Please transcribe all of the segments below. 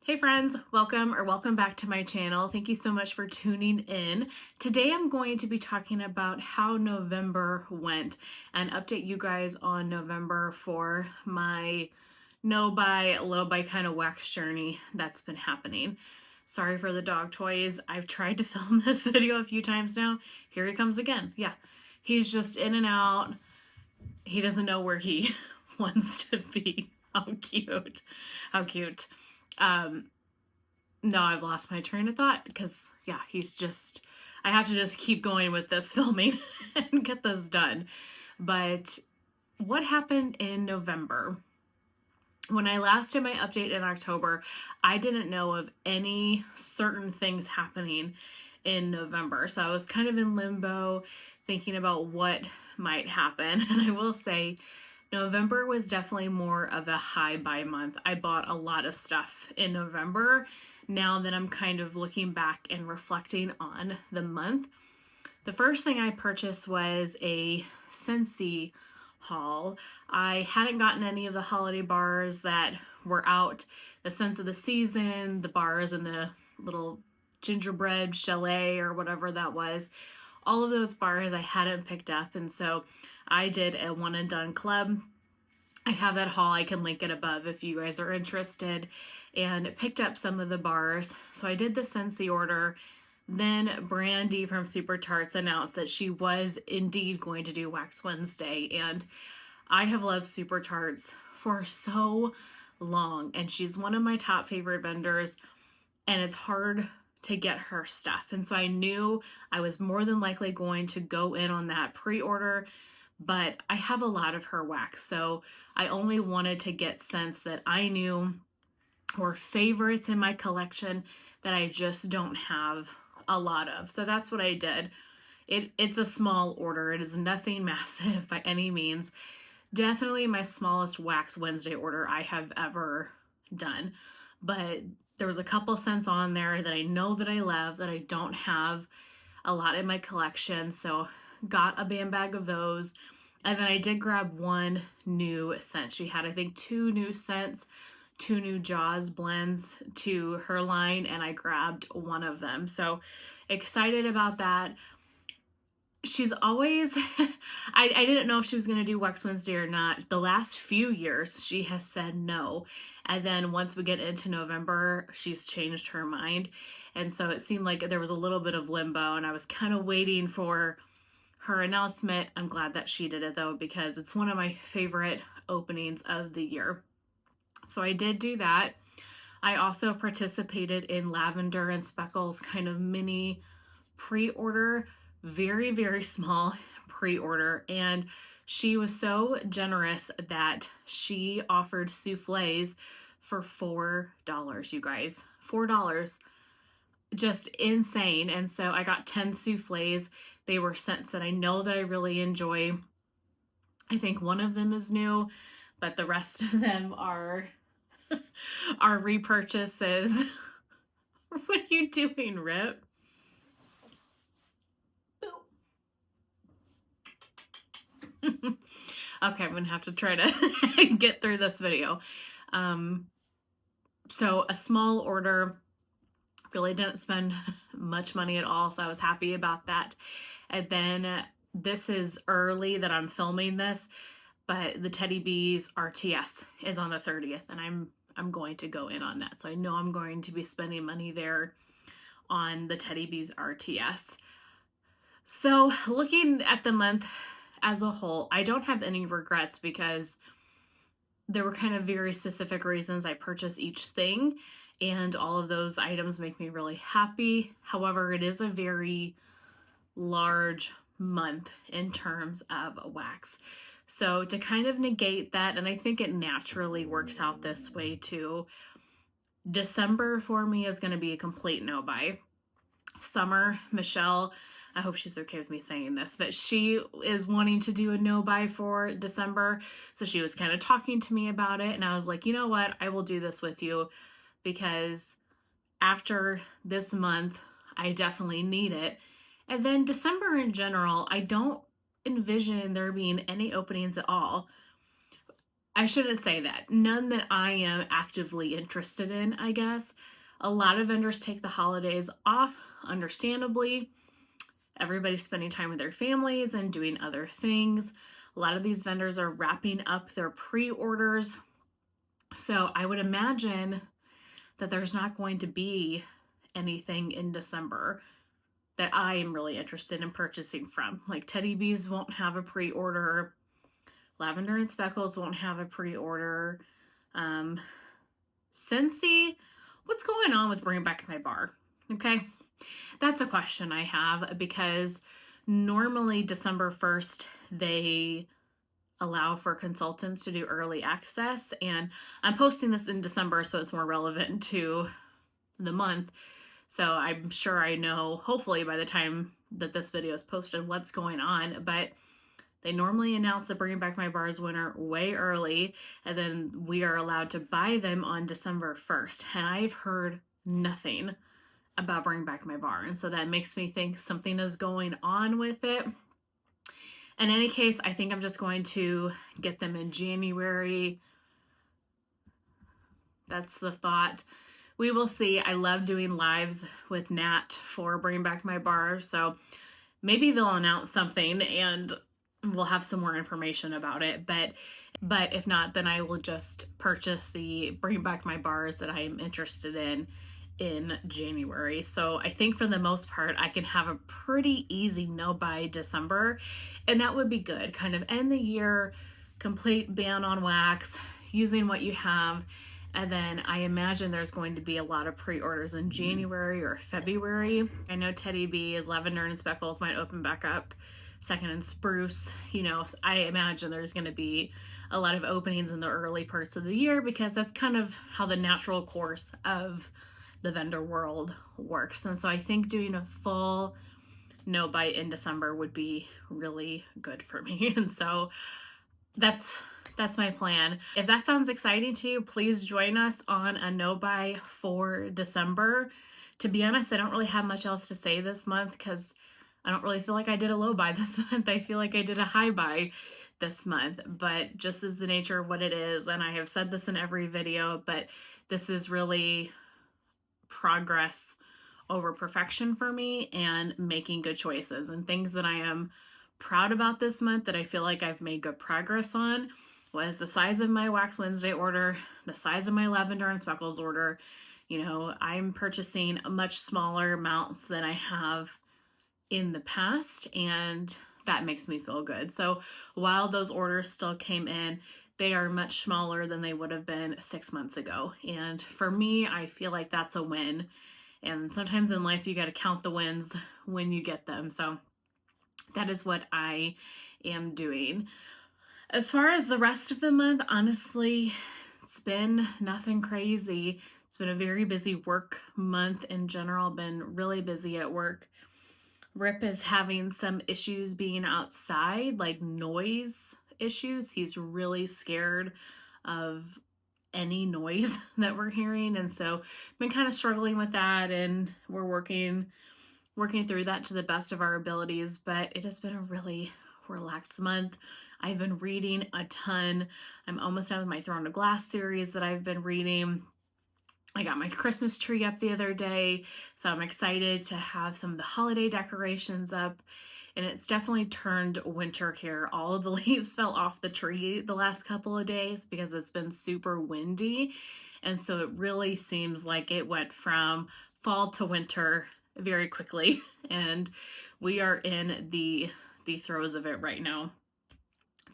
Hey friends, welcome back to my channel. Thank you so much for tuning in. Today I'm going to be talking about how November went and update you guys on November for my no buy, low buy kind of wax journey that's been happening. Sorry for the dog toys. I've tried to film this video a few times now. Here he comes again. Yeah, he's just in and out. He doesn't know where he wants to be. How cute. How cute. Um, no, I've lost my train of thought because, yeah, I have to just keep going with this filming and get this done. But what happened in November? When I last did my update in October, I didn't know of any certain things happening in November. So I was kind of in limbo thinking about what might happen. And I will say, November was definitely more of a high buy month. I bought a lot of stuff in November now that I'm kind of looking back and reflecting on the month. The first thing I purchased was a Scentsy haul. I hadn't gotten any of the holiday bars that were out, the Scents of the Season, the bars and the little gingerbread chalet or whatever that was. All of those bars I hadn't picked up, and so I did a one and done club. I have that haul. I can link it above if you guys are interested, and picked up some of the bars. So I did the Scentsy order. Then Brandy from Super Tarts announced that she was indeed going to do Wax Wednesday, and I have loved Super Tarts for so long, and she's one of my top favorite vendors, and it's hard to get her stuff. And so I knew I was more than likely going to go in on that pre-order, but I have a lot of her wax, so I only wanted to get scents that I knew were favorites in my collection that I just don't have a lot of. So that's what I did. It's a small order. It is nothing massive by any means. Definitely my smallest Wax Wednesday order I have ever done. But there was a couple scents on there that I know that I love that I don't have a lot in my collection. So got a bam bag of those. And then I did grab one new scent. She had, I think, two new scents, two new Jaws blends to her line, and I grabbed one of them. So excited about that. She's always, I didn't know if she was going to do Wax Wednesday or not. The last few years, she has said no. And then once we get into November, she's changed her mind. And so it seemed like there was a little bit of limbo, and I was kind of waiting for her announcement. I'm glad that she did it though, because it's one of my favorite openings of the year. So I did do that. I also participated in Lavender and Speckles kind of mini pre-order, very, very small pre-order. And she was so generous that she offered souffles for $4, you guys. $4. Just insane. And so I got 10 souffles. They were scents that I know that I really enjoy. I think one of them is new, but the rest of them are repurchases. What are you doing, Rip? Okay, I'm gonna have to try to get through this video. So a small order, really didn't spend much money at all, so I was happy about that. And then this is early that I'm filming this, but the Teddy Bees RTS is on the 30th, and I'm going to go in on that. So I know I'm going to be spending money there on the Teddy Bees RTS. So looking at the month as a whole, I don't have any regrets because there were kind of very specific reasons I purchased each thing, and all of those items make me really happy. However, it is a very large month in terms of wax. So to kind of negate that, and I think it naturally works out this way too, December for me is going to be a complete no buy. Summer, Michelle, I hope she's okay with me saying this, but she is wanting to do a no buy for December. So she was kind of talking to me about it, and I was like, you know what? I will do this with you because after this month, I definitely need it. And then December in general, I don't envision there being any openings at all. I shouldn't say that. None that I am actively interested in, I guess. A lot of vendors take the holidays off, understandably. Everybody's spending time with their families and doing other things. A lot of these vendors are wrapping up their pre-orders. So I would imagine that there's not going to be anything in December that I am really interested in purchasing from. Like Teddy Bees won't have a pre-order. Lavender and Speckles won't have a pre-order. Scentsy, what's going on with Bring Back My Bar? Okay, that's a question I have because normally December 1st, they allow for consultants to do early access, and I'm posting this in December so it's more relevant to the month. So I'm sure I know, hopefully by the time that this video is posted, what's going on, but they normally announce the Bring Back My Bars winner way early, and then we are allowed to buy them on December 1st. And I've heard nothing about Bring Back My Bar, and so that makes me think something is going on with it. In any case, I think I'm just going to get them in January. That's the thought. We will see. I love doing lives with Nat for Bring Back My Bar, so maybe they'll announce something and we'll have some more information about it. But if not, then I will just purchase the Bring Back My Bars that I am interested in January. So I think for the most part, I can have a pretty easy no by December, and that would be good. Kind of end the year, complete ban on wax, using what you have. And then I imagine there's going to be a lot of pre-orders in January or February. I know Teddy Bees, Lavender and Speckles might open back up. Second and Spruce, I imagine there's going to be a lot of openings in the early parts of the year because that's kind of how the natural course of the vendor world works. And so I think doing a full no bite in December would be really good for me. And so that's my plan. If that sounds exciting to you, please join us on a no buy for December. To be honest, I don't really have much else to say this month because I don't really feel like I did a low buy this month. I feel like I did a high buy this month, but just as the nature of what it is, and I have said this in every video, but this is really progress over perfection for me and making good choices and things that I am proud about this month that I feel like I've made good progress on was the size of my Wax Wednesday order, the size of my Lavender and Speckles order. I'm purchasing much smaller amounts than I have in the past, and that makes me feel good. So while those orders still came in, they are much smaller than they would have been 6 months ago. And for me, I feel like that's a win. And sometimes in life, you got to count the wins when you get them. So that is what I am doing. As far as the rest of the month, honestly, it's been nothing crazy. It's been a very busy work month in general, been really busy at work. Rip is having some issues being outside, like noise issues. He's really scared of any noise that we're hearing, and so been kind of struggling with that, and we're working through that to the best of our abilities. But it has been a really relaxed month. I've been reading a ton. I'm almost done with my Throne of Glass series that I've been reading. I got my Christmas tree up the other day, so I'm excited to have some of the holiday decorations up. And it's definitely turned winter here. All of the leaves fell off the tree the last couple of days because it's been super windy. And so it really seems like it went from fall to winter very quickly. And we are in the throes of it right now.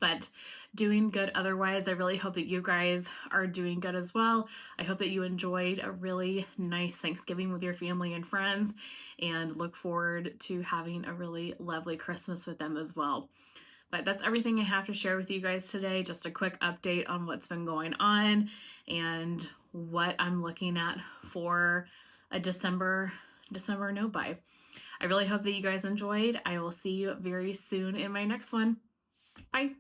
But doing good otherwise. I really hope that you guys are doing good as well. I hope that you enjoyed a really nice Thanksgiving with your family and friends, and look forward to having a really lovely Christmas with them as well. But that's everything I have to share with you guys today. Just a quick update on what's been going on and what I'm looking at for a December no buy. I really hope that you guys enjoyed. I will see you very soon in my next one. Bye.